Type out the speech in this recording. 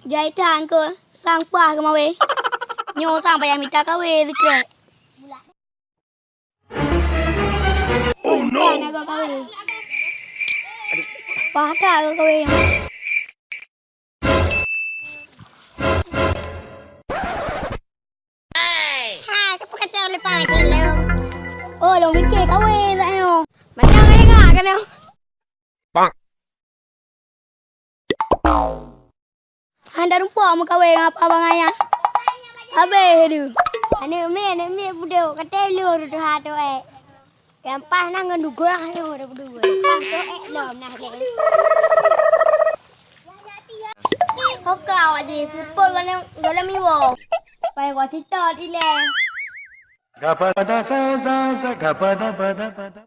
jahitan ke sampah ke mawe. Nyo sampai yang minta kawe sikit. Oh no. Nak kawe. Patah ke kawe yang. Hai, kamu kacau lepas macam lu. Oh, long mikir kawe tak nyo. Macam mana kak kan lu? Bang. Handa rumput mu kawe ngapa abang ayah. Habis tu. Anak mi budak kata lu tu hatu Yang pas nang nduga lu dah berdua. Pas tu lom nah ke. Hokau aje sepol galam iwo. Pai gua sitot ile. Gapada sa sa sa gapada pada pada.